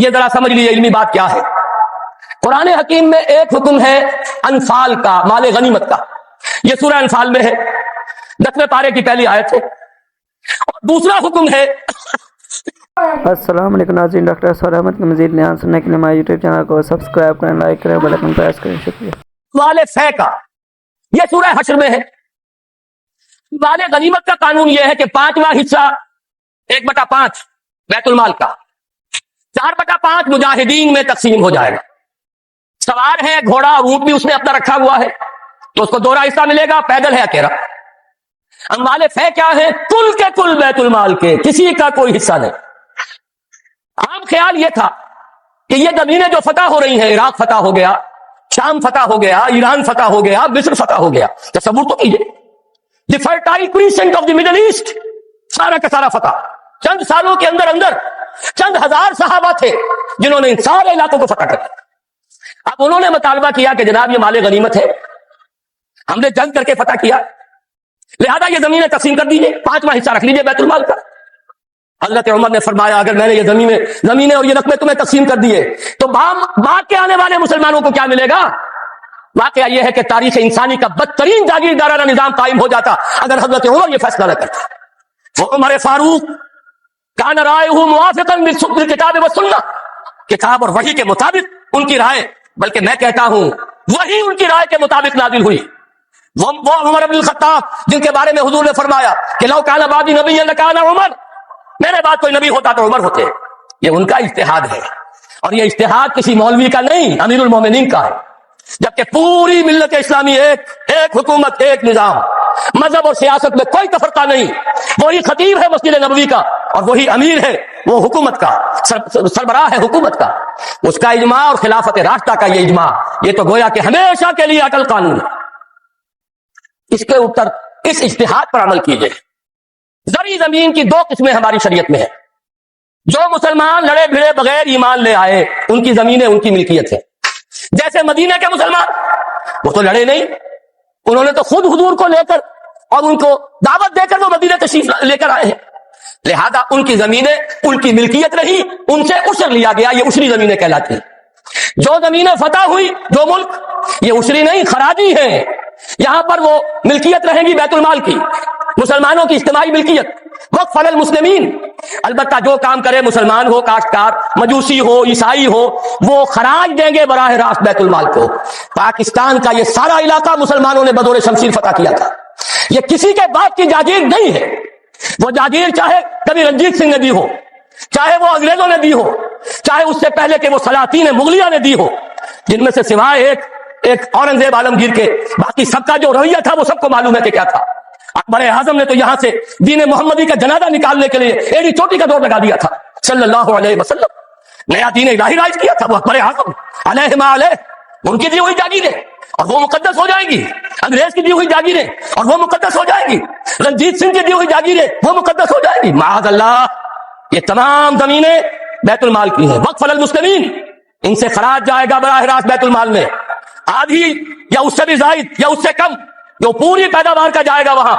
یہ ذرا سمجھ لیجیے علمی بات کیا ہے. قرآن حکیم میں ایک حکم ہے انفال کا، مال غنیمت کا. یہ سورہ انفال میں ہے، 10ویں پارے کی پہلی آیت ہے. اور دوسرا حکم ہے. السلام علیکم ناظرین، ڈاکٹر اسرار احمد کے مزید بیان سننے کے لیے ہمارے یوٹیوب چینل کو سبسکرائب کریں، لائک کریں، بیل آئیکن پریس کریں. شکریہ. مال فے کا، یہ سورہ حشر میں ہے. مال غنیمت کا قانون یہ ہے کہ 5واں حصہ 1/5 بیت المال کا، 4/5 مجاہدین میں تقسیم ہو جائے گا. سوار ہے گھوڑا، اونٹ بھی اس نے اپنا رکھا ہوا ہے تو اس کو 2 حصہ ملے گا، پیدل ہے اکیلا. اموال فے کیا ہے؟ کل کے کل بیت المال کے، کسی کا کوئی حصہ نہیں. عام خیال یہ تھا کہ یہ زمینیں جو فتح ہو رہی ہیں، عراق فتح ہو گیا، شام فتح ہو گیا، ایران فتح ہو گیا، مصر فتح ہو گیا. تصور تو کیجیے، the fertile crescent of the middle east, سارا کا سارا فتح. چند سالوں کے اندر اندر چند ہزار صحابہ تھے جنہوں نے ان سارے علاقوں کو فتح کر دیا. اب انہوں نے مطالبہ کیا کہ جناب یہ مال غنیمت ہے، ہم نے جنگ کر کے فتح کیا، لہذا یہ زمینیں تقسیم کر دیجیے، 5واں حصہ رکھ لیجیے بیت المال کا. حضرت عمر نے فرمایا اگر میں نے یہ زمینیں اور یہ رقمیں تمہیں تقسیم کر دیے تو بعد کے آنے والے مسلمانوں کو کیا ملے گا؟ واقعہ یہ ہے کہ تاریخ انسانی کا بدترین جاگیردارانہ نظام قائم ہو جاتا اگر حضرت عمر یہ فیصلہ نہ کرتا. وہ عمر فاروق کان رائے موافقا بالکتاب والسنہ، کتاب اور وحی کے مطابق ان کی رائے، بلکہ میں کہتا ہوں وہی ان کی رائے کے مطابق نازل ہوئی. وہ عمر بن الخطاب جن کے بارے میں حضور نے فرمایا کہ لو کان بعدی نبی لکان عمر، میرے بعد کوئی نبی ہوتا تو عمر ہوتے. یہ ان کا اجتہاد ہے، اور یہ اجتہاد کسی مولوی کا نہیں، امیر المومنین کا ہے. جبکہ پوری ملت اسلامی ایک حکومت، ایک نظام، مذہب اور سیاست میں کوئی تفرقہ نہیں. وہی خطیب ہے مسجد نبوی کا، اور وہی امیر ہے وہ حکومت کا، سربراہ ہے حکومت کا. اس کا اجماع اور خلافت راشدہ کا یہ اجماع، یہ تو گویا کہ ہمیشہ کے لیے اٹل قانون ہے. اس کے اوپر اس اجتہاد پر عمل کیجئے. زرعی زمین کی 2 قسمیں ہماری شریعت میں ہیں. جو مسلمان لڑے بھیڑے بغیر ایمان لے آئے ان کی زمینیں ان کی ملکیت ہے. جیسے مدینہ کے مسلمان، وہ تو لڑے نہیں، انہوں نے تو خود حضور کو لے کر اور ان کو دعوت دے کر وہ مدینہ تشریف لے کر آئے ہیں، لہذا ان کی زمینیں ان کی ملکیت رہی، ان سے عشر لیا گیا، یہ عشری زمینیں کہلاتی ہیں. جو زمینیں فتح ہوئی، جو ملک، یہ عشری نہیں خراجی ہیں. یہاں پر وہ ملکیت رہیں گی بیت المال کی، مسلمانوں کی اجتماعی ملکیت، وقف علی المسلمین. البتہ جو کام کرے مسلمان ہو، کاشتکار، مجوسی ہو، عیسائی ہو، وہ خراج دیں گے براہ راست بیت المال کو. پاکستان کا یہ سارا علاقہ مسلمانوں نے بدور شمشیر فتح کیا تھا. یہ کسی کے باپ کی جاگیر نہیں ہے. وہ جاگیر چاہے کبھی رنجیت سنگھ نے دی ہو، چاہے وہ انگریزوں نے دی ہو، چاہے اس سے پہلے کہ وہ سلاطین مغلیہ نے دی ہو، جن میں سے سوائے ایک اورنگزیب عالمگیر کے باقی سب کا جو رویہ تھا وہ سب کو معلوم ہے کہ کیا تھا. اکبر اعظم نے تو یہاں سے دین محمدی کا جنازہ نکالنے کے لیے ایڑی چوٹی کا دور لگا دیا تھا صلی اللہ علیہ وسلم. نیا دین الہی رائج کیا تھا وہ اکبر اعظم علیہ ما علیہ. ان کی دی ہوئی جاگیریں اور وہ مقدس ہو جائیں گی، انگریز کی دی ہوئی جاگیریں اور وہ مقدس ہو جائیں گی، رنجیت سنگھ کی دی ہوئی جاگیریں وہ مقدس ہو جائیں گی. معاذ اللہ، یہ تمام زمینیں بیت المال کی ہیں. وقف علی المسلمین، ان سے خراج جائے گا براہ راست بیت المال میں، آدھی یا اس سے بھی زائد یا اس سے کم جو پوری پیداوار کا جائے گا. وہاں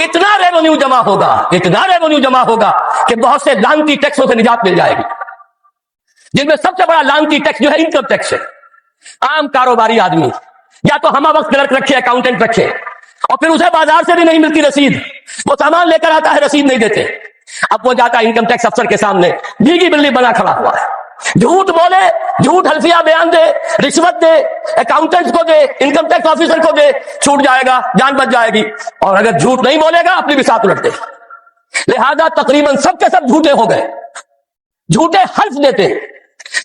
اتنا ریونیو جمع ہوگا، اتنا ریونیو جمع ہوگا کہ بہت سے لانتی ٹیکسوں سے نجات مل جائے گی، جن میں سب سے بڑا لانتی ٹیکس جو ہے انکم ٹیکس ہے. عام کاروباری آدمی یا تو ہمہ وقت کلرک رکھے، اکاؤنٹنٹ رکھے، اور پھر اسے بازار سے بھی نہیں ملتی رسید، وہ سامان لے کر آتا ہے رسید نہیں دیتے. اب وہ جاتا ہے انکم ٹیکس افسر کے سامنے، بھیگی بلی بنا کھڑا ہوا ہے، جھوٹ بولے، جھوٹ حلفیہ بیان دے، رشوت دے، اکاؤنٹنٹ کو دے، انکم ٹیکس آفیسر کو دے، چھوٹ جائے گا، جان بچ جائے گی. اور اگر جھوٹ نہیں بولے گا اپنی بھی ساتھ الٹ دے. لہذا تقریباً سب کے سب جھوٹے ہو گئے، جھوٹے حلف دیتے.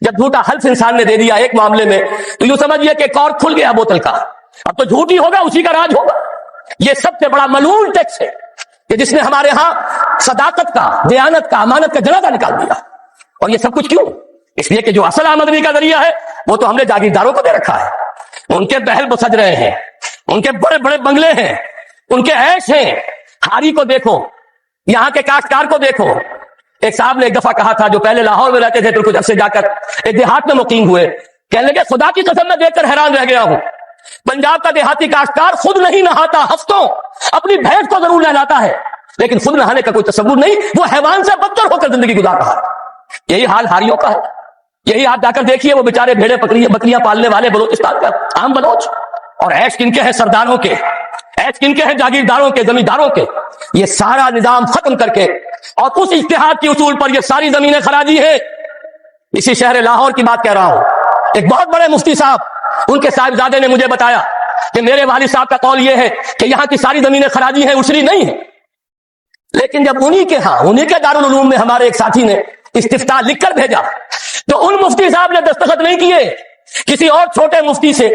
جب جھوٹا حلف انسان نے دے دیا ایک معاملے میں تو یوں سمجھیے کہ کور کھل گیا بوتل کا، اب تو جھوٹ ہی ہوگا، اسی کا راج ہوگا. یہ سب سے بڑا ملعون ٹیکس ہے کہ جس نے ہمارے ہاں صداقت کا، دیانت کا، امانت کا جنازہ نکال دیا. اور یہ سب کچھ کیوں؟ اس لیے کہ جو اصل آمدنی کا ذریعہ ہے وہ تو ہم نے جاگیرداروں کو دے رکھا ہے. ان کے محل بسج رہے ہیں، ان کے بڑے بڑے بنگلے ہیں، ان کے عیش ہیں. ہاری کو دیکھو، یہاں کے کاشتکار کو دیکھو. ایک صاحب نے ایک دفعہ کہا تھا، جو پہلے لاہور میں رہتے تھے تو کچھ عرصے جا کر ایک دیہات میں مقیم ہوئے، کہنے لگے خدا کی قسم میں دیکھ کر حیران رہ گیا ہوں، پنجاب کا دیہاتی کاشتکار خود نہیں نہاتا، ہفتوں اپنی بھینس کو ضرور نہلاتا ہے، لیکن خود نہانے کا کوئی تصور نہیں، وہ حیوان سے بدتر ہو کر زندگی گزار رہا ہے. یہی حال ہاریوں کا ہے. یہی آپ جا کر دیکھیے وہ بیچارے بھیڑے بکریاں پالنے والے بلوچستان کا عام بلوچ، اور ایش کن کے ہیں سرداروں کے، ایش کن کے ہیں جاگیرداروں کے، زمینداروں کے، یہ سارا نظام ختم کر کے اور اس اجتہاد کے اصول پر یہ ساری زمینیں خراجی ہیں۔ اسی شہر لاہور کی بات کہہ رہا ہوں، ایک بہت بڑے مفتی صاحب، ان کے صاحبزادے نے مجھے بتایا کہ میرے والد صاحب کا قول یہ ہے کہ یہاں کی ساری زمینیں خراجی ہیں، عشری نہیں ہے۔ لیکن جب انہی کے دارالعلوم میں ہمارے ایک ساتھی نے استفتاء لکھ کر بھیجا تو ان مفتی صاحب نے دستخط نہیں کیے، کسی اور چھوٹے مفتی سے،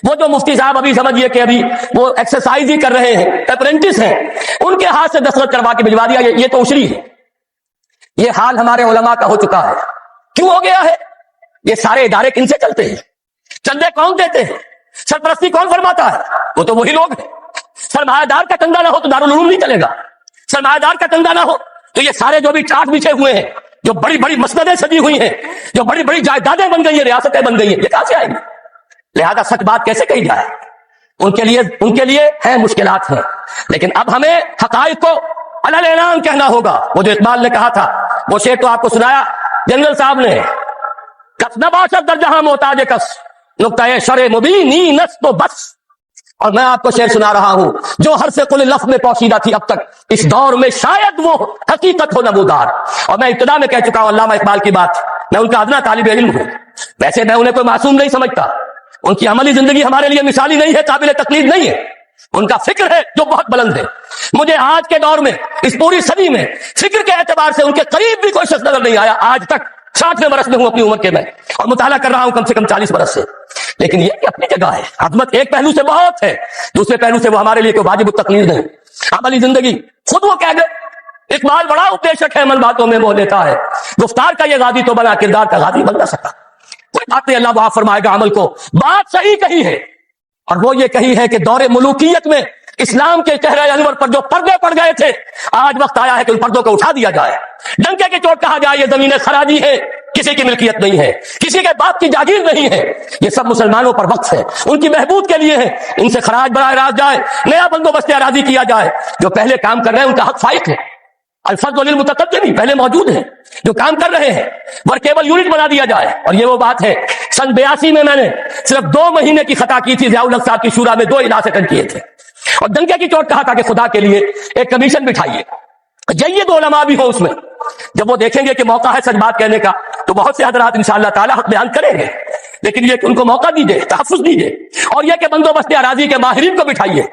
وہ جو مفتی صاحب ابھی سمجھیے کہ ابھی وہ ایکسرسائز ہی کر رہے ہیں، اپرینٹس ہیں، ان کے ہاتھ سے دستخط کروا کے بھجوا دیا، یہ تو عشری ہے۔ یہ حال ہمارے علماء کا ہو چکا ہے۔ کیوں ہو گیا ہے؟ یہ سارے ادارے کن سے چلتے ہیں؟ چندے کون دیتے ہیں؟ سرپرستی کون فرماتا ہے؟ وہ تو وہی لوگ ہیں۔ سرمایہ دار کا چندہ نہ ہو تو دارالعلوم نہیں چلے گا، سرمایہ دار کا چندہ نہ ہو تو یہ سارے جو بھی چارٹ بچھے ہوئے ہیں، جو بڑی بڑی مسندیں سجی ہوئی ہیں، جو بڑی بڑی جائیدادیں بن گئی ہیں، ریاستیں بن گئی ہیں، یہ کہاں سے آئیں گی؟ لہذا سچ بات کیسے کہی جائے؟ ان کے لیے ہیں مشکلات ہیں، لیکن اب ہمیں حقائق کو علل اعلان کہنا ہوگا۔ وہ جو اقبال نے کہا تھا، وہ شعر تو آپ کو سنایا جنرل صاحب نے، کس نباشت در جہاں محتاج کس، نقطۂ شر مبینی نس تو بس۔ اور میں آپ کو شعر سنا رہا ہوں جو ہر سے کل لفظ میں پوشیدہ تھی اب تک، اس دور میں شاید وہ حقیقت ہو نمودار۔ اور میں ابتدا میں کہہ چکا ہوں علامہ اقبال کی بات، میں ان کا ادنا طالب علم ہوں، ویسے میں انہیں کوئی معصوم نہیں سمجھتا، ان کی عملی زندگی ہمارے لیے مثالی نہیں ہے، قابل تقلید نہیں ہے، ان کا فکر ہے جو بہت بلند ہے۔ مجھے آج کے دور میں، اس پوری صدی میں، فکر کے اعتبار سے ان کے قریب بھی کوئی شخص نظر نہیں آیا آج تک۔ 60ویں برس میں ہوں اپنی عمر کے میں، اور مطالعہ کر رہا ہوں کم سے کم 40 برس سے۔ لیکن یہ اپنی جگہ ہے، عظمت ایک پہلو سے بہت ہے، دوسرے پہلو سے وہ ہمارے لیے کوئی واجب التقلید نہیں۔ عملی زندگی خود وہ کہہ گئے، اقبال بڑا اپدیشک ہے، عمل باتوں میں موہ لیتا ہے، گفتار کا یہ غازی تو بنا، کردار کا غازی بن نہ سکا۔ کوئی بات نہیں، اللہ معاف فرمائے گا عمل کو۔ بات صحیح کہی ہے، اور وہ یہ کہی ہے کہ دور ملوکیت میں اسلام کے چہرے انور پر جو پردے پڑ گئے تھے، آج وقت آیا ہے کہ ان پردوں کو اٹھا دیا جائے، ڈنکے کی چوٹ کہا جائے یہ زمینیں خراجی ہے، کسی کی ملکیت نہیں ہے، کسی کے باپ کی جاگیر نہیں ہے، یہ سب مسلمانوں پر وقف ہے، ان کی بہبود کے لیے ہے، ان سے خراج براہ راست جائے، نیا بندوبست اراضی کیا جائے۔ جو پہلے کام کر رہے ہیں ان کا حق فائق ہے، الفضل للمتقدمین پہلے موجود ہیں جو کام کر رہے ہیں، ورکیبل یونٹ بنا دیا جائے۔ اور یہ وہ بات ہے، سن 82 میں نے صرف 2 مہینے کی خطا کی تھی، ضیاء الحق صاحب کی شورا میں 2 اجلاس اٹینڈ کیے تھے، اور ڈنکے کی چوٹ کہا تھا کہ خدا کے لیے ایک کمیشن بٹھائیے، جید علماء بھی ہو اس میں۔ جب وہ دیکھیں گے کہ موقع ہے سچ بات کہنے کا تو بہت سے حضرات انشاءاللہ تعالی حق بیان کریں گے، لیکن یہ کہ ان کو موقع دیجئے، تحفظ دیجئے، اور یہ کہ بندوبست اراضی کے ماہرین کو بٹھائیے،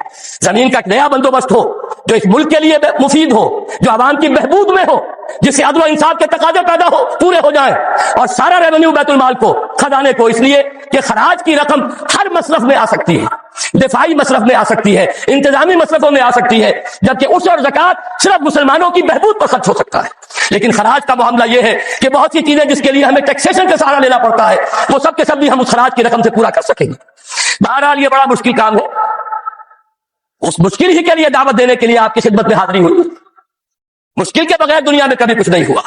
زمین کا ایک نیا بندوبست ہو جو اس ملک کے لیے مفید ہو، جو عوام کی بہبود میں ہو، جس سے عدل و انصاف کے تقاضے پیدا ہو، پورے ہو جائیں، اور سارا ریونیو بیت المال کو، خزانے کو، اس لیے کہ خراج کی رقم ہر مصرف میں آ سکتی ہے، دفاعی مصرف میں آ سکتی ہے، انتظامی مصرفوں میں آ سکتی ہے، جبکہ عشر اور زکوٰۃ صرف مسلمانوں کی بہبود پر خرچ ہو سکتا ہے۔ لیکن خراج کا معاملہ یہ ہے کہ بہت سی چیزیں جس کے لیے ہمیں ٹیکسیشن کا سہارا لینا پڑتا ہے، وہ سب کے سب بھی ہم اس خراج کی رقم سے پورا کر سکیں گے۔ بہرحال یہ بڑا مشکل کام ہے، اس مشکل ہی کے لیے دعوت دینے کے لیے آپ کی خدمت میں حاضری ہوئی۔ مشکل کے بغیر دنیا میں کبھی کچھ نہیں ہوا،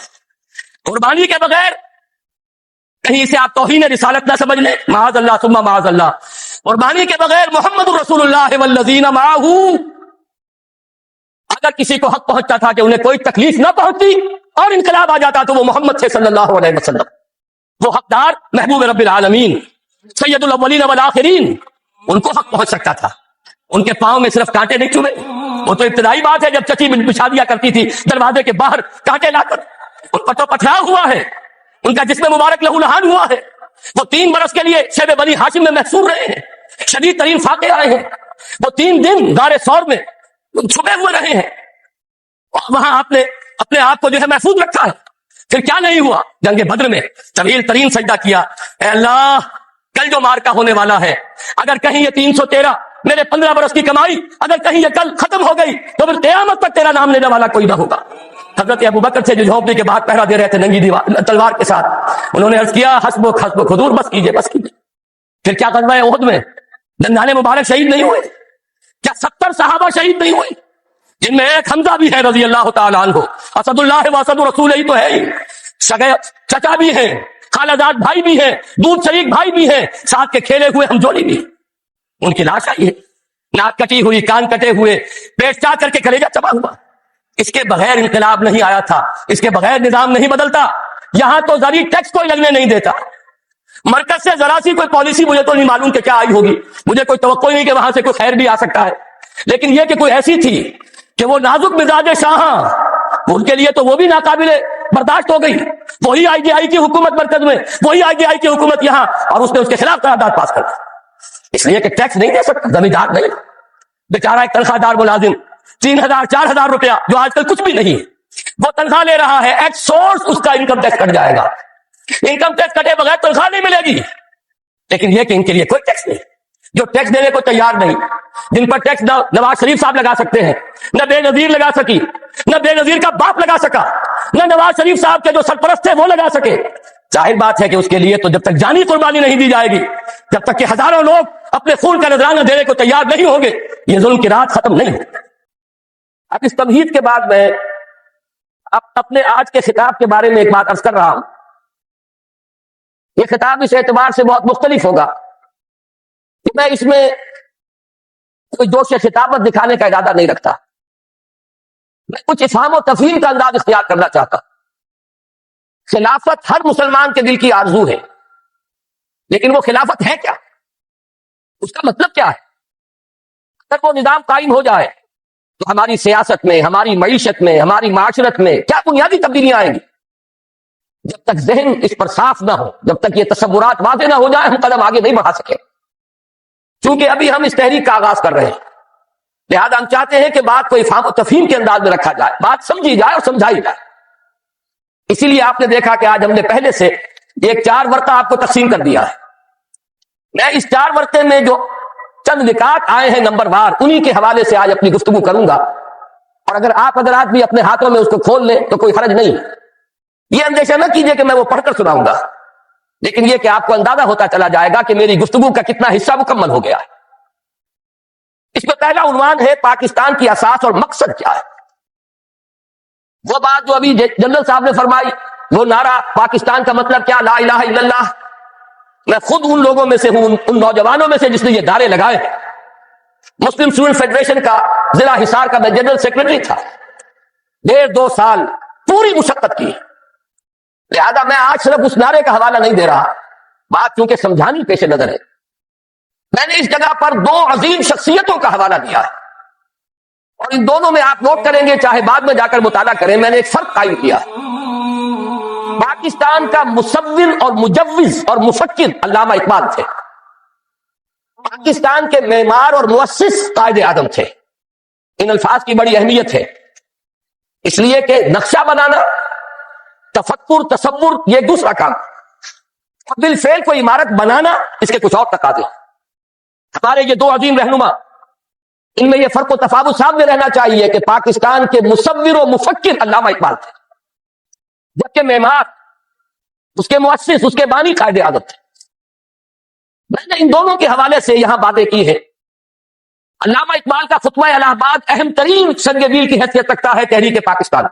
قربانی کے بغیر کہیں سے آپ توہین رسالت نہ سمجھ لیں، معاذ اللہ ثم معاذ اللہ۔ قربانی کے بغیر محمد رسول اللہ والذین معہ، اگر کسی کو حق پہنچتا تھا کہ انہیں کوئی تکلیف نہ پہنچتی اور انقلاب آ جاتا تو وہ محمد تھے صلی اللہ علیہ وسلم، وہ حقدار محبوب رب العالمین سید الاولین والآخرین، ان کو حق پہنچ سکتا تھا۔ ان کے پاؤں میں صرف کانٹے نہیں چوبے، وہ تو ابتدائی بات ہے جب چچی بچھا دیا کرتی تھی دروازے کے باہر کانٹے لا کر، ان پر تو پتھراؤ ہوا ہے، ان کا جسم مبارک لہو لہان ہوا ہے، وہ 3 برس کے لیے شیب بنی ہاشم میں محصور رہے ہیں، شدید ترین فاقے آئے ہیں، وہ 3 دن غار ثور میں چھپے ہوئے رہے ہیں، اور وہاں آپ نے اپنے آپ کو جو ہے محفوظ رکھا ہے۔ پھر کیا نہیں ہوا؟ جنگ بدر میں طویل ترین سجدہ کیا، اے اللہ کل جو مارکا ہونے والا ہے، اگر کہیں یہ 313 میرے 15 برس کی کمائی اگر کہیں یہ کل ختم ہو گئی تو پھر قیامت تک تیرا نام لینے والا کوئی نہ ہوگا۔ حضرت ابوبکر سے جو جھونپڑی کے باہر پہرا دے رہے تھے ننگی تلوار کے ساتھ، انہوں نے عرض کیا حسبک حسبک حضور، بس کیجئے بس کیجئے۔ پھر کیا غزوہ احد میں دندان مبارک شہید نہیں ہوئے؟ کیا 70 صحابہ شہید نہیں ہوئے؟ جن میں ایک حمزہ بھی ہے رضی اللہ تعالیٰ عنہ، اسد اللہ و اسد رسول ہی تو ہے ہی، سگے چچا بھی ہیں، خالہ زاد بھائی بھی ہیں، دودھ شریک بھائی بھی ہیں، ساتھ کے کھیلے ہوئے ہم جوڑی بھی، ان کی لاش آئی ہے، ناک کٹی ہوئی، کان کٹے ہوئے، پیٹ چاک کر کے کلیجہ چبا ہوا۔ اس کے بغیر انقلاب نہیں آیا تھا، اس کے بغیر نظام نہیں بدلتا۔ یہاں تو ذری ٹیکس کوئی لگنے نہیں دیتا. مرکز سے ذرا سی کوئی پالیسی مجھے تو نہیں معلوم کہ کیا آئی ہوگی, مجھے کوئی توقع نہیں کہ وہاں سے کوئی خیر بھی آ سکتا ہے, لیکن یہ کہ کوئی ایسی تھی کہ وہ نازک مزاج شاہاں, ان کے لیے تو وہ بھی ناقابل برداشت ہو گئی. وہی آئی جی آئی کی حکومت مرکز میں, وہی آئی جی آئی کی حکومت یہاں, اور اس نے اس کے خلاف قرارداد پاس کر دی, اس لیے کہ ٹیکس نہیں دے سکتا زمیندار نہیں. بیچارہ ایک تنخواہ دار ملازم 3,000 4,000 روپیہ جو آج کل کچھ بھی نہیں, وہ تنخواہ لے رہا ہے, ایٹ سورس اس کا انکم ٹیکس کٹ جائے گا. انکم ٹیکس کٹے بغیر تنخواہ نہیں ملے گی. لیکن یہ کہ ان کے لیے کوئی ٹیکس نہیں, جو ٹیکس دینے کو تیار نہیں, جن پر ٹیکس نہ نواز شریف صاحب لگا سکتے ہیں, نہ بے نظیر لگا سکی, نہ بے نظیر کا باپ لگا سکا, نہ نواز شریف صاحب کے جو سرپرست تھے وہ لگا سکے. ظاہر بات ہے کہ اس کے لیے تو جب تک جانی قربانی نہیں دی جائے گی, جب تک کہ ہزاروں لوگ اپنے خون کا نذرانہ دینے کو تیار نہیں ہوں گے, یہ ظلم کی رات ختم نہیں ہوگی. اب اس تمہید کے بعد میں اپنے آج کے خطاب کے بارے میں ایک بات عرض کر رہا ہوں. یہ خطاب اس اعتبار سے بہت مختلف ہوگا کہ میں اس میں کوئی جوش خطابت دکھانے کا ارادہ نہیں رکھتا. میں کچھ افہام و تفہیم کا انداز اختیار کرنا چاہتا ہوں. خلافت ہر مسلمان کے دل کی آرزو ہے, لیکن وہ خلافت ہے کیا, اس کا مطلب کیا ہے؟ اگر وہ نظام قائم ہو جائے تو ہماری سیاست میں, ہماری معیشت میں, ہماری معاشرت میں کیا بنیادی تبدیلیاں آئیں گی؟ جب تک ذہن اس پر صاف نہ ہو, جب تک یہ تصورات واضح نہ ہو جائے, ہم قدم آگے نہیں بڑھا سکے. چونکہ ابھی ہم اس تحریک کا آغاز کر رہے ہیں, لہذا ہم چاہتے ہیں کہ بات کو افہام و تفہیم کے انداز میں رکھا جائے, بات سمجھی جائے اور سمجھائی جائے. اسی لیے آپ نے دیکھا کہ آج ہم نے پہلے سے ایک 4 ورقہ آپ کو تقسیم کر دیا ہے. میں اس 4 ورقے میں جو چند نکات آئے ہیں نمبر وار, انہی کے حوالے سے آج اپنی گفتگو کروں گا, اور اگر آپ حضرات بھی اپنے ہاتھوں میں اس کو کھول لیں تو کوئی حرج نہیں. یہ اندیشہ نہ کیجئے کہ میں وہ پڑھ کر سناؤں گا, لیکن یہ کہ آپ کو اندازہ ہوتا چلا جائے گا کہ میری گفتگو کا کتنا حصہ مکمل ہو گیا ہے. اس میں پہلا عنوان ہے پاکستان کی اساس اور مقصد کیا ہے. وہ بات جو ابھی جنرل صاحب نے فرمائی, وہ نعرہ پاکستان کا مطلب کیا, لا الہ الا اللہ. میں خود ان لوگوں میں سے ہوں, ان نوجوانوں میں سے جس نے یہ نعرے لگائے. مسلم اسٹوڈنٹ فیڈریشن کا ضلع حصار کا میں جنرل سیکرٹری تھا, 1.5-2 سال پوری مشقت کی. لہذا میں آج صرف اس نعرے کا حوالہ نہیں دے رہا, بات کیونکہ سمجھانی پیش نظر ہے. میں نے اس جگہ پر 2 عظیم شخصیتوں کا حوالہ دیا ہے, اور ان دونوں میں آپ نوٹ کریں گے, چاہے بعد میں جا کر مطالعہ کریں, میں نے ایک فرق قائم کیا. پاکستان کا مصور اور مجوز اور مفکر علامہ اقبال تھے. پاکستان کے معمار اور مؤسس قائد اعظم تھے. ان الفاظ کی بڑی اہمیت ہے, اس لیے کہ نقشہ بنانا, تفکر, تصور یہ ایک دوسرا کام, اور بالفعل کوئی عمارت بنانا اس کے کچھ اور تقاضے. ہمارے یہ 2 عظیم رہنما, ان میں یہ فرق و تفاوت سامنے رہنا چاہیے کہ پاکستان کے مصور و مفکر علامہ اقبال تھے, جبکہ معمار, اس کے مؤسس, اس کے بانی قائد اعظم تھے. میں نے ان دونوں کے حوالے سے یہاں باتیں کی ہیں. علامہ اقبال کا خطبہ الہ آباد اہم ترین سنگ میل کی حیثیت رکھتا ہے تحریک پاکستان.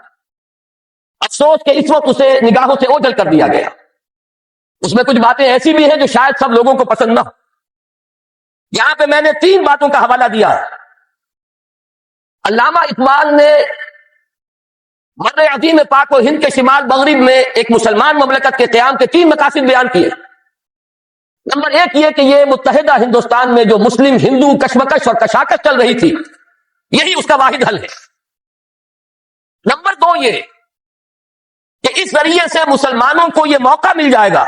افسوس کہ اس وقت اسے نگاہوں سے اوجھل کر دیا گیا. اس میں کچھ باتیں ایسی بھی ہیں جو شاید سب لوگوں کو پسند نہ ہو. یہاں پہ میں نے 3 باتوں کا حوالہ دیا. علامہ اقبال نے بر عظیم پاک و ہند کے شمال مغرب میں ایک مسلمان مملکت کے قیام کے 3 مقاصد بیان کیے. نمبر 1 یہ کہ یہ متحدہ ہندوستان میں جو مسلم ہندو کشمکش اور کشاکش چل رہی تھی, یہی اس کا واحد حل ہے. نمبر 2 یہ کہ اس ذریعے سے مسلمانوں کو یہ موقع مل جائے گا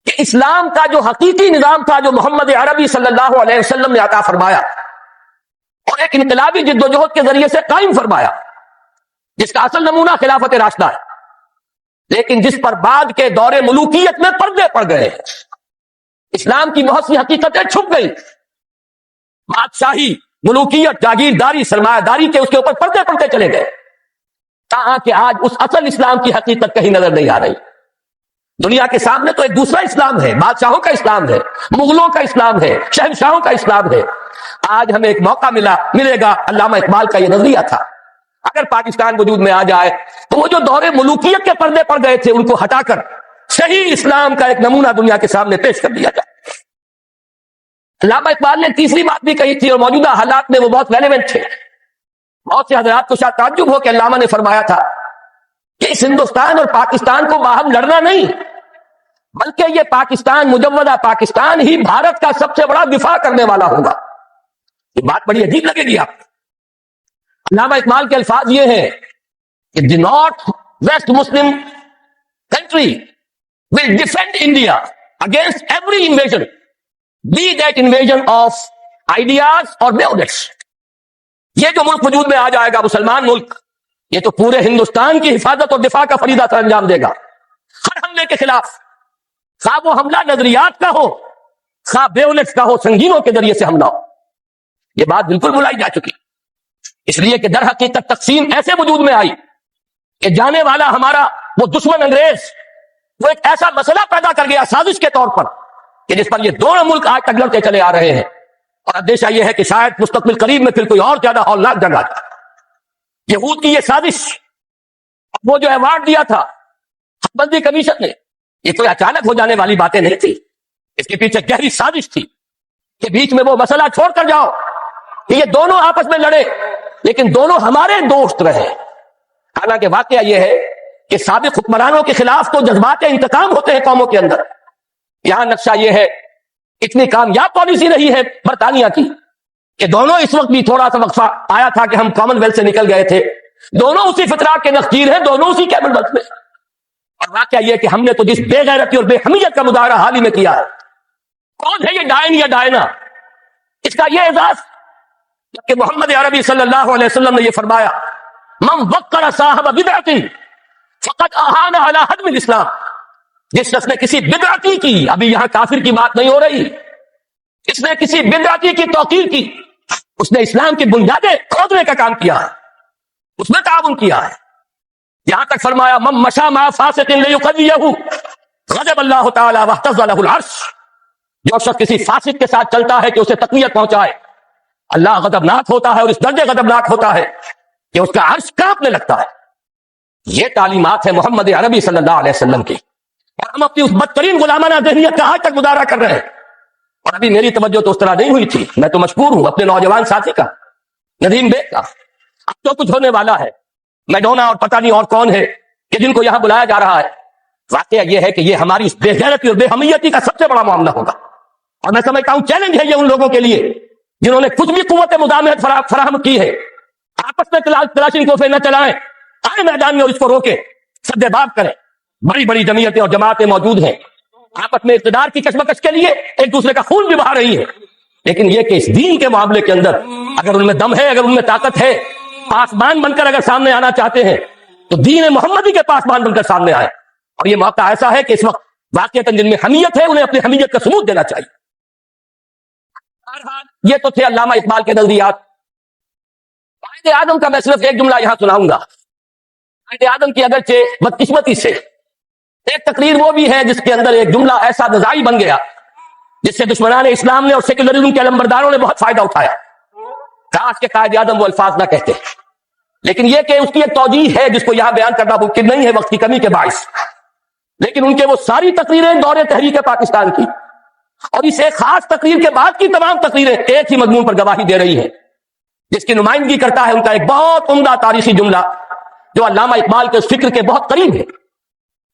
کہ اسلام کا جو حقیقی نظام تھا, جو محمد عربی صلی اللہ علیہ وسلم نے عطا فرمایا اور ایک انقلابی جدوجہد کے ذریعے سے قائم فرمایا, جس کا اصل نمونہ خلافت راشدہ ہے, لیکن جس پر بعد کے دور ملوکیت میں پردے پڑ گئے. اسلام کی بہت سی حقیقتیں چھپ گئی. بادشاہی, ملوکیت, جاگیرداری, سرمایہ داری کے اس کے اوپر پردے پڑتے چلے گئے, تاہاں کہ آج اس اصل اسلام کی حقیقت کہیں نظر نہیں آ رہی. دنیا کے سامنے تو ایک دوسرا اسلام ہے, بادشاہوں کا اسلام ہے, مغلوں کا اسلام ہے, شہنشاہوں کا اسلام ہے. آج ہمیں ایک موقع ملے گا. علامہ اقبال کا یہ نظریہ تھا, اگر پاکستان وجود میں آ جائے تو وہ جو دور ملوکیت کے پردے پڑ گئے تھے ان کو ہٹا کر صحیح اسلام کا ایک نمونہ دنیا کے سامنے پیش کر دیا جائے. علامہ اقبال نے تیسری بات بھی کہی تھی, اور موجودہ حالات میں وہ بہت ریلیونٹ تھے. بہت سے حضرات کو شاید تعجب ہو کہ علامہ نے فرمایا تھا کہ اس ہندوستان اور پاکستان کو باہم لڑنا نہیں، بلکہ یہ پاکستان، مجودہ پاکستان ہی بھارت کا سب سے بڑا دفاع کرنے والا ہوگا۔ یہ بات بڑی عجیب لگے گی آپ کو۔ علامہ اقبال کے الفاظ یہ ہیں کہ the north west Muslim country will defend India against every invasion, be that invasion of ideas اور بیولیٹس۔ یہ جو ملک وجود میں آ جائے گا، مسلمان ملک، یہ تو پورے ہندوستان کی حفاظت اور دفاع کا فریضہ سر انجام دے گا۔ ہر حملے کے خلاف، خواہ وہ حملہ نظریات کا ہو، خواہ بیولیٹس کا ہو، سنگینوں کے ذریعے سے حملہ ہو، یہ بات بالکل بلائی جا چکی۔ اس لیے کہ در حقیقت تقسیم ایسے وجود میں آئی کہ جانے والا ہمارا وہ دشمن انگریز، وہ ایک ایسا مسئلہ پیدا کر گیا سازش کے طور پر کہ جس پر یہ دونوں ملک آج تک لڑتے چلے آ رہے ہیں، اور اندیشہ یہ ہے کہ شاید مستقبل قریب میں پھر کوئی اور زیادہ ہولناک جنگ آ جائے۔ یہود کی یہ سازش، وہ جو ایوارڈ دیا تھا حق بندی کمیشن نے، یہ کوئی اچانک ہو جانے والی باتیں نہیں تھی، اس کے پیچھے گہری سازش تھی کہ بیچ میں وہ مسئلہ چھوڑ کر جاؤ کہ یہ دونوں آپس میں لڑے لیکن دونوں ہمارے دوست رہے۔ حالانکہ واقعہ یہ ہے کہ سابق حکمرانوں کے خلاف تو جذبات انتقام ہوتے ہیں قوموں کے اندر۔ یہاں نقشہ یہ ہے، اتنی کامیاب پالیسی رہی ہے برطانیہ کی کہ دونوں اس وقت بھی تھوڑا سا وقفہ آیا تھا کہ ہم کامن ویلتھ سے نکل گئے تھے، دونوں اسی فطرہ کے نخجیر ہیں، دونوں اسی کامن ویلتھ میں۔ اور واقعہ یہ کہ ہم نے تو جس بے غیرتی اور بے حمیت کا مظاہرہ حال ہی میں کیا ہے، کون ہے یہ ڈائن یا ڈائنا؟ اس کا یہ اعزاز کہ محمد عربی صلی اللہ علیہ وسلم نے یہ فرمایا، من وقر صاحب بدعت فقد اہان علی حدم الاسلام۔ جس شخص نے کسی بدعتی کی، ابھی یہاں کافر کی بات نہیں ہو رہی، اس نے کسی بدعتی کی توقیر کی، اس نے اسلام کی بنیادیں کھودنے کا کام کیا ہے، اس میں تعاون کیا ہے۔ یہاں تک فرمایا من مشى مع فاسق ليقضيه غضب اللہ تعالی واهتز له العرش۔ جو شخص کسی فاسق کے ساتھ چلتا ہے کہ اسے تقویت پہنچائے، اللہ غضبناک ہوتا ہے، اور اس درجے غضبناک ہوتا ہے کہ اس کا عرش کانپنے لگتا ہے۔ یہ تعلیمات ہے محمد عربی صلی اللہ علیہ وسلم کی، اور ہم اپنی اس بدترین غلامانہ ذہنیت کا آج تک مظاہرہ کر رہے ہیں۔ اور ابھی میری توجہ تو اس طرح نہیں ہوئی تھی، میں تو مشکور ہوں اپنے نوجوان ساتھی کا، ندیم بیگ کا۔ اب تو کچھ ہونے والا ہے، میڈونا اور پتہ نہیں اور کون ہے کہ جن کو یہاں بلایا جا رہا ہے۔ واقعہ یہ ہے کہ یہ ہماری اس بے غیرتی اور بے حمیتی کا سب سے بڑا معاملہ ہوگا، اور میں سمجھتا ہوں چیلنج ہے یہ ان لوگوں کے لیے جنہوں نے کچھ بھی قوت مداحمت فراہم کی ہے۔ آپس میں تلاشی کوفے نہ چلائیں، آئے میدان میں اور اس کو روکیں، سد باب کریں۔ بڑی بڑی جمعیتیں اور جماعتیں موجود ہیں، آپس میں اقتدار کی کشمکش کے لیے ایک دوسرے کا خون بھی بہا رہی ہے، لیکن یہ کہ اس دین کے معاملے کے اندر اگر ان میں دم ہے، اگر ان میں طاقت ہے، پاسبان بن کر اگر سامنے آنا چاہتے ہیں تو دین محمدی کے پاسبان بن کر سامنے آئے۔ اور یہ موقع ایسا ہے کہ اس وقت واقعتاً جن میں حمیت ہے انہیں اپنی حمیت کا ثبوت دینا چاہیے۔ یہ تو تھے علامہ اقبال کے نظریات۔ قائد اعظم کا میں صرف ایک جملہ یہاں سناؤں گا۔ قائد اعظم کی اگرچہ بدقسمتی سے ایک تقریر وہ بھی ہے جس کے اندر ایک جملہ ایسا نزاعی بن گیا جس سے دشمنان اسلام نے اور سیکولرزم کے علمبرداروں نے بہت فائدہ اٹھایا۔ کاش کہ قائد اعظم وہ الفاظ نہ کہتے، لیکن یہ کہ اس کی ایک توجیہ ہے جس کو یہاں بیان کرنا ممکن نہیں ہے وقت کی کمی کے باعث۔ لیکن ان کے وہ ساری تقریریں دور تحریک پاکستان کی اور اس ایک خاص تقریر کے بعد کی تمام تقریریں ایک ہی مضمون پر گواہی دے رہی ہیں، جس کی نمائندگی کرتا ہے ان کا ایک بہت عمدہ تاریخی جملہ جو علامہ اقبال کے اس فکر کے بہت قریب ہے۔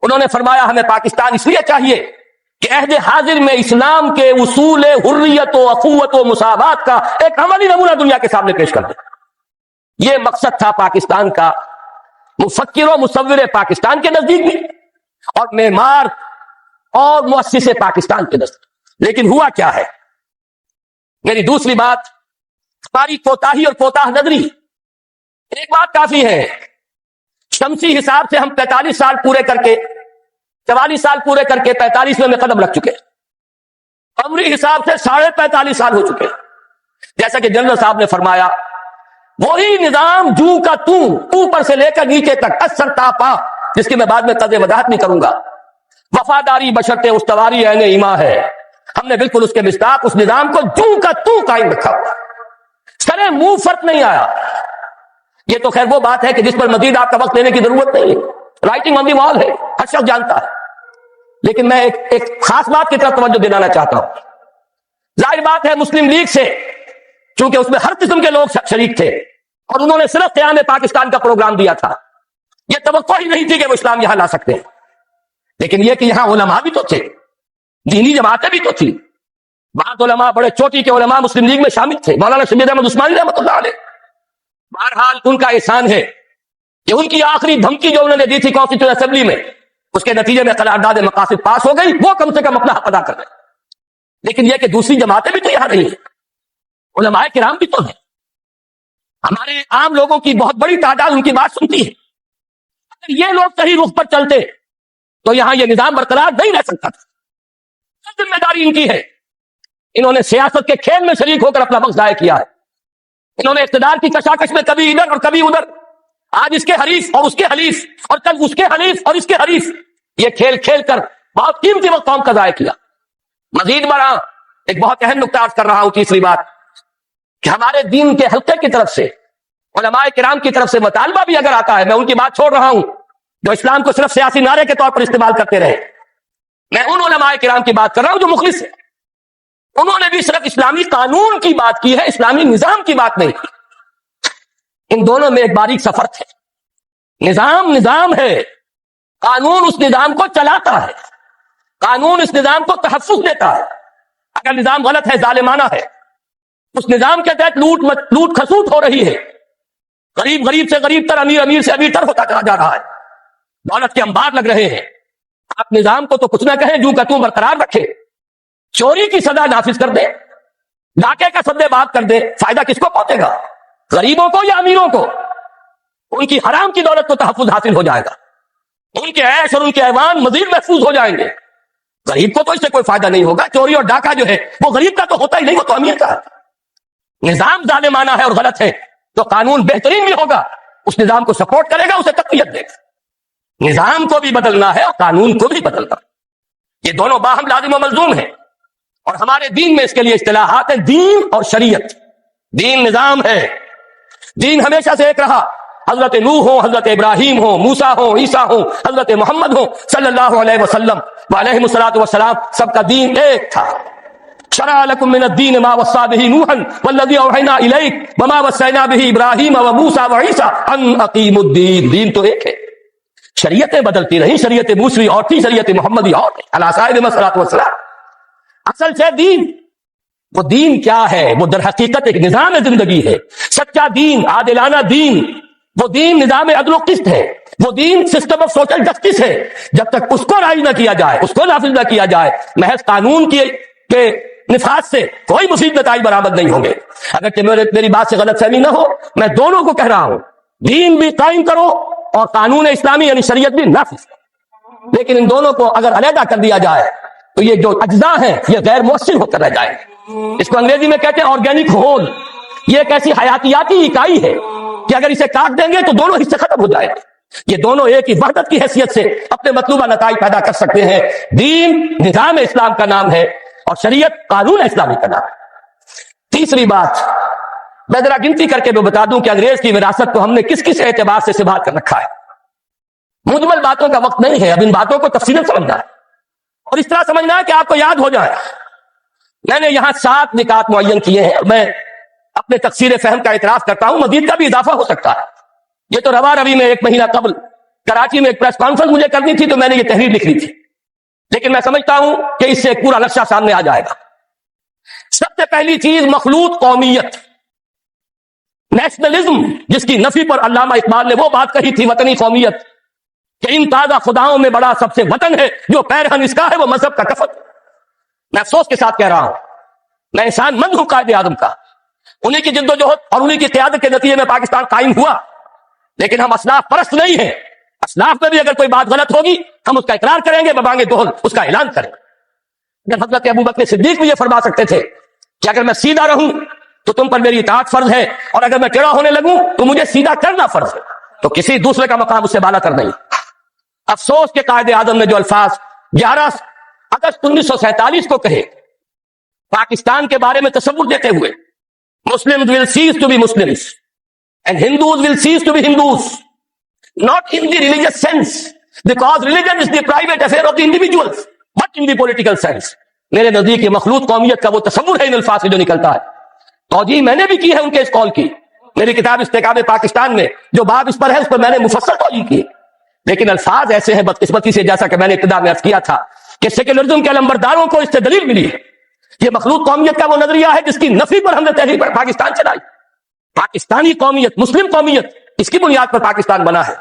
انہوں نے فرمایا ہمیں پاکستان اس لیے چاہیے کہ عہد حاضر میں اسلام کے اصول حریت و اخوت و مساوات کا ایک عملی نمونہ دنیا کے سامنے پیش کر دیں۔ یہ مقصد تھا پاکستان کا، مفکر و مصور پاکستان کے نزدیک بھی، اور معمار اور مؤسس پاکستان کے نزدیک۔ لیکن ہوا کیا ہے؟ میری دوسری بات، ہماری کوتاہی اور کوتاہ نظری۔ ایک بات کافی ہے، شمسی حساب سے ہم 45 سال پورے کر کے 44 سال پورے کر کے 45ویں میں قدم رکھ چکے، قمری حساب سے 45.5 سال ہو چکے۔ جیسا کہ جنرل صاحب نے فرمایا، وہی نظام جو کا تو اوپر سے لے کر نیچے تک اثر تاپا، جس کی میں بعد میں قدر وضاحت نہیں کروں گا، وفاداری بشرط استواری عین ایما ہے۔ ہم نے بالکل اس کے مصداق اس نظام کو جو کا تو قائم رکھا ہوا، سرے منہ فرق نہیں آیا۔ یہ تو خیر وہ بات ہے کہ جس پر مزید آپ کا وقت لینے کی ضرورت نہیں ہے، رائٹنگ آن دی وال ہے، ہر شخص جانتا ہے۔ لیکن میں ایک خاص بات کی طرف توجہ دلانا چاہتا ہوں۔ ظاہر بات ہے مسلم لیگ سے، چونکہ اس میں ہر قسم کے لوگ شریک تھے اور انہوں نے صرف قیام پاکستان کا پروگرام دیا تھا، یہ توقع ہی نہیں تھی کہ وہ اسلام یہاں لا سکتے ہیں. لیکن یہ کہ یہاں علماء بھی تو تھے, دینی جماعتیں بھی تو تھی. بعض علماء, بڑے چوٹی کے علماء مسلم لیگ میں شامل تھے, مولانا شبیر احمد عثمانی رحمۃ اللہ علیہ. بہرحال ان کا احسان ہے کہ ان کی آخری دھمکی جو انہوں نے دی تھی کانسٹیٹیوشن اسمبلی میں, اس کے نتیجے میں قرارداد مقاصد پاس ہو گئی, وہ کم سے کم اپنا حق ادا کر گئے. لیکن یہ کہ دوسری جماعتیں بھی تو یہاں نہیں ہیں, علماء کرام بھی تو ہیں, ہمارے عام لوگوں کی بہت بڑی تعداد ان کی بات سنتی ہے. اگر یہ لوگ صحیح رخ پر چلتے تو یہاں یہ نظام برقرار نہیں رہ سکتا تھا. ذمہ داری ان کی ہے. انہوں نے سیاست کے کھیل میں شریک ہو کر اپنا وقت ضائع کیا ہے. انہوں نے اقتدار کی کشاکش میں کبھی ادھر اور کبھی ادھر, آج اس کے حریف اور اس کے حلیف اور کل اس کے حلیف اور اس کے حریف, یہ کھیل کھیل کر بہت قیمتی وقت قوم کا ضائع کیا. مزید بڑا ایک بہت اہم نکتہ عرض کر رہا ہوں, تیسری بات, کہ ہمارے دین کے حلقے کی طرف سے, علماء کرام کی طرف سے مطالبہ بھی اگر آتا ہے, میں ان کی بات چھوڑ رہا ہوں جو اسلام کو صرف سیاسی نعرے کے طور پر استعمال کرتے رہے, میں ان علماء کرام کی بات کر رہا ہوں جو مخلص ہیں. انہوں نے بھی صرف اسلامی قانون کی بات کی ہے, اسلامی نظام کی بات نہیں. ان دونوں میں ایک باریک سا فرق ہے. نظام ہے, قانون اس نظام کو چلاتا ہے, قانون اس نظام کو تحفظ دیتا ہے. اگر نظام غلط ہے, ظالمانہ ہے, اس نظام کے تحت لوٹ کھسوٹ ہو رہی ہے, غریب سے غریب تر, امیر سے امیر تر ہوتا چلا جا رہا ہے, دولت کے انبار لگ رہے ہیں, آپ نظام کو تو کچھ نہ کہیں, جو کہ تم برقرار رکھے. چوری کی سزا نافذ کر دے, ڈاکے کا سدے بات کر دے, فائدہ کس کو پہنچے گا, غریبوں کو یا امیروں کو؟ ان کی حرام کی دولت کو تحفظ حاصل ہو جائے گا, ان کے عیش اور ان کے ایوان مزید محفوظ ہو جائیں گے. غریب کو تو اس سے کوئی فائدہ نہیں ہوگا. چوری اور ڈاکہ جو ہے وہ غریب کا تو ہوتا ہی نہیں, وہ تو امیر کا ہے. نظام ظالمانہ ہے اور غلط ہے, تو قانون بہترین بھی ہوگا, اس نظام کو سپورٹ کرے گا, اسے تقویت دے گا. نظام کو بھی بدلنا ہے اور قانون کو بھی بدلنا, یہ دونوں باہم لازم و ملزوم ہیں. اور ہمارے دین میں اس کے لیے اصطلاحات ہیں, دین اور شریعت. دین نظام ہے, دین ہمیشہ سے ایک رہا. حضرت نوح ہو, حضرت ابراہیم ہو, موسیٰ ہو, عیسیٰ ہو, حضرت محمد ہو صلی اللہ علیہ وسلم وعلیہ الصلوۃ والسلام, سب کا دین ایک تھا. شرع لکم من الدین ما وصی به نوحا والذی اوحینا الیک وما وصینا به ابراہیم وموسیٰ وعیسیٰ ان اقیموا الدین. دین تو ایک ہے, شریعتیں بدلتی رہیں, شریعت موسوی اور تھی, شریعت محمدی اور تھی, علی صاحب الصلوۃ والسلام. اصل سے دین, وہ دین کیا ہے؟ وہ در حقیقت ایک نظام زندگی ہے. سچا دین, عادلانہ دین, وہ دین نظام عدل و قسط ہے, وہ دین سسٹم آف سوشل جسٹس ہے. جب تک اس کو رائج نہ کیا جائے, اس کو نافذ نہ کیا جائے, محض قانون کے نفاذ سے کوئی مفید نتائج برآمد نہیں ہوں گے. اگر میری بات سے غلط فہمی نہ ہو, میں دونوں کو کہہ رہا ہوں, دین بھی قائم کرو اور قانون اسلامی یعنی شریعت بھی نافذ کرو. لیکن ان دونوں کو اگر علیحدہ کر دیا جائے تو یہ جو اجزاء ہیں یہ غیر مؤثر ہو کر رہ جائیں. اس کو انگریزی میں کہتے ہیں آرگینک ہول. یہ ایک ایسی حیاتیاتی اکائی ہے کہ اگر اسے کاٹ دیں گے تو دونوں حصے ختم ہو جائیں گے. یہ دونوں ایک ہی وحدت کی حیثیت سے اپنے مطلوبہ نتائج پیدا کر سکتے ہیں. دین نظام اسلام کا نام ہے اور شریعت قانون اسلامی کا نام ہے. تیسری بات, میں ذرا گنتی کر کے بھی بتا دوں کہ انگریز کی وراثت کو ہم نے کس کس اعتبار سے سنبھال کر رکھا ہے. مجمل باتوں کا وقت نہیں ہے, اب ان باتوں کو تفصیل سمجھنا ہے اور اس طرح سمجھنا ہے کہ آپ کو یاد ہو جائے. میں نے یہاں 7 نکات معین کیے ہیں اور میں اپنے تقصیر فہم کا اعتراف کرتا ہوں, مزید کا بھی اضافہ ہو سکتا ہے. یہ تو رواں روی میں 1 مہینہ قبل کراچی میں ایک پریس کانفرنس مجھے کرنی تھی تو میں نے یہ تحریر لکھ لی تھی, لیکن میں سمجھتا ہوں کہ اس سے ایک پورا نقشہ سامنے آ جائے گا. سب سے پہلی چیز مخلوط قومیت, نیشنلزم, جس کی نفی پر علامہ اقبال نے وہ بات کہی تھی, وطنی قومیت, کہ ان تازہ خداؤں میں بڑا سب سے وطن ہے, جو پیرہن اس کا ہے وہ مذہب کا کفن. میں افسوس کے ساتھ کہہ رہا ہوں, میں انسان مند ہوں قائد اعظم کا, انہی کی جد و جہد اور انہی کی قیادت کے نتیجے میں پاکستان قائم ہوا, لیکن ہم اسلاف پرست نہیں ہیں. اسلاف میں بھی اگر کوئی بات غلط ہوگی ہم اس کا اقرار کریں گے, ببانگ دوہل اس کا اعلان کریں گے. حضرت ابوبکر صدیق بھی یہ فرما سکتے تھے کہ اگر میں سیدھا رہوں تو تم پر میری اطاعت فرض ہے, اور اگر میں ٹیڑھا ہونے لگوں تو مجھے سیدھا کرنا فرض ہے, تو کسی دوسرے کا مقام اس سے بالا تر نہیں. افسوس کے قائد اعظم نے جو الفاظ 11 اگست 1947 کو کہے پاکستان کے بارے میں تصور دیتے ہوئے, Muslims will cease to be Muslims and Hindus will cease to be Hindus, not in the religious sense, because religion is the private affair of the individuals, but in the political sense. میرے نزدیک یہ مخلوط قومیت کا وہ تصور ہے ان الفاظ سے جو نکلتا ہے. توجیہ میں نے بھی کی ہے ان کے اس قول کی, میری کتاب استحکام پاکستان میں جو باب اس پر ہے اس پر میں نے مفصل توجیہ کی. لیکن الفاظ ایسے ہیں بدقسمتی سے، جیسا کہ میں نے ابتدا میں عرض کیا تھا کہ سیکولرزم کے علمبرداروں کو اس سے دلیل ملی ہے. یہ مخلوط قومیت کا وہ نظریہ ہے جس کی نفی پر ہم نے تحریک پاکستان چلائی. پاکستانی قومیت، مسلم قومیت، اس کی بنیاد پر پاکستان بنا ہے.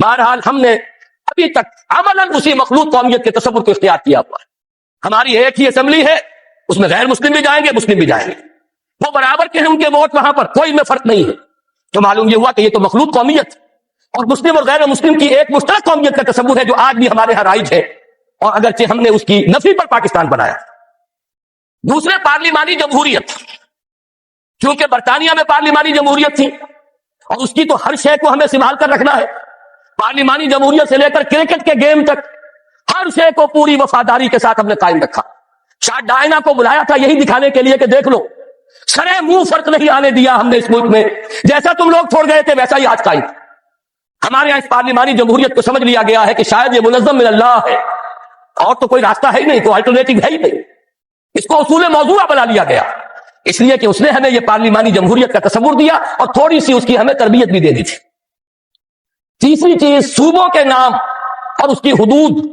بہرحال ہم نے ابھی تک عملاً اسی مخلوط قومیت کے تصور کو اختیار کیا ہوا ہے. ہماری ایک ہی اسمبلی ہے، اس میں غیر مسلم بھی جائیں گے، مسلم بھی جائیں گے، وہ برابر کے ہیں، ان کے ووٹ وہاں پر کوئی میں فرق نہیں ہے. تو معلوم یہ ہوا کہ یہ تو مخلوط قومیت اور مسلم اور غیر مسلم کی ایک مشترک قومیت کا تصور ہے جو آج بھی ہمارے ہاں رائج ہے، اور اگرچہ ہم نے اس کی نفی پر پاکستان بنایا. دوسرے، پارلیمانی جمہوریت. چونکہ برطانیہ میں پارلیمانی جمہوریت تھی اور اس کی تو ہر شے کو ہمیں سنبھال کر رکھنا ہے. پارلیمانی جمہوریت سے لے کر کرکٹ کے گیم تک ہر شے کو پوری وفاداری کے ساتھ ہم نے قائم رکھا. شاہ ڈائنا کو بلایا تھا یہی دکھانے کے لیے کہ دیکھ لو، شرع منہ فرق نہیں آنے دیا ہم نے اس ملک میں، جیسا تم لوگ چھوڑ گئے تھے ویسا ہی آج قائم. ہمارے یہاں اس پارلیمانی جمہوریت کو سمجھ لیا گیا ہے کہ شاید یہ منظم من اللہ ہے اور تو کوئی راستہ ہے ہی نہیں، کوئی الٹرنیٹو ہے ہی نہیں. اس کو اصول موضوعہ بنا لیا گیا، اس لیے کہ اس نے ہمیں یہ پارلیمانی جمہوریت کا تصور دیا اور تھوڑی سی اس کی ہمیں تربیت بھی دے دی تھی. تیسری چیز، صوبوں کے نام اور اس کی حدود.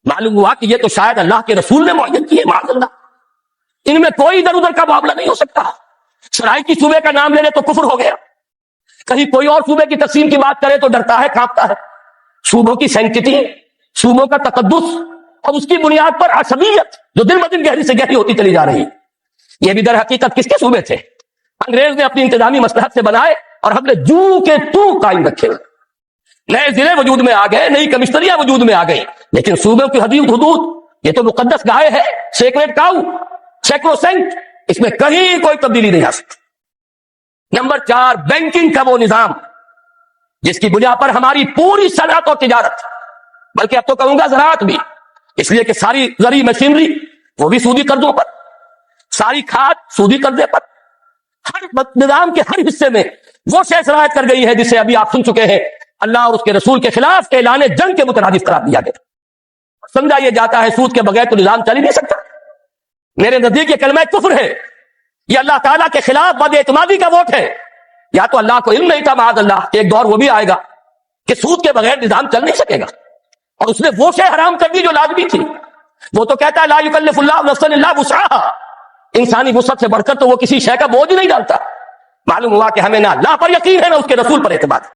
معلوم ہوا کہ یہ تو شاید اللہ کے رسول نے معین کیے، معاذ اللہ، ان میں کوئی ادھر ادھر کا معاملہ نہیں ہو سکتا. سرائکی صوبے کا نام لے لے تو کفر ہو گیا، کہیں کوئی اور صوبے کی تقسیم کی بات کرے تو ڈرتا ہے، کانپتا ہے. صوبوں کی سینکٹی، صوبوں کا تقدس اور اس کی بنیاد پر عصبیت جو دن بدن گہری سے گہری ہوتی چلی جا رہی ہے. یہ بھی در حقیقت کس کے صوبے تھے؟ انگریز نے اپنی انتظامی مصلحت سے بنائے اور ہم نے جو کے تو قائم رکھے. نئے ضلع وجود میں آ گئے، نئی کمشنریاں وجود میں آ گئی، لیکن صوبوں کی حدود یہ تو مقدس گائے ہے، سیکریٹ کاؤ، سیکروسینٹ، اس میں کہیں کوئی تبدیلی نہیں آ سکتی. نمبر 4، بینکنگ کا وہ نظام جس کی بنیاد پر ہماری پوری صنعت اور تجارت، بلکہ اب تو کہوں گا زراعت بھی، اس لیے کہ ساری زرعی مشینری وہ بھی سودی قرضوں پر، ساری کھاد سودی قرضے پر، ہر نظام کے ہر حصے میں وہ شے شرائط کر گئی ہے جسے ابھی آپ سن چکے ہیں اللہ اور اس کے رسول کے خلاف اعلان جنگ کے مترادف قرار دیا گیا. سمجھا یہ جاتا ہے سود کے بغیر تو نظام چل ہی نہیں سکتا. میرے نزدیک یہ کلمہ کفر ہے، یہ اللہ تعالیٰ کے خلاف بد اعتمادی کا ووٹ ہے. یا تو اللہ کو علم نہیں تھا معاذ اللہ، ایک دور وہ بھی آئے گا کہ سود کے بغیر نظام چل نہیں سکے گا، اور اس نے وہ شے حرام کر دی جو لازمی تھی. وہ تو کہتا ہے لا یکلف اللہ نفسا الا وسعها، انسانی وسعت سے بڑھ کر تو وہ کسی شے کا بوجھ نہیں ڈالتا. معلوم ہوا کہ ہمیں نہ اللہ پر یقین ہے نہ اس کے رسول پر اعتماد.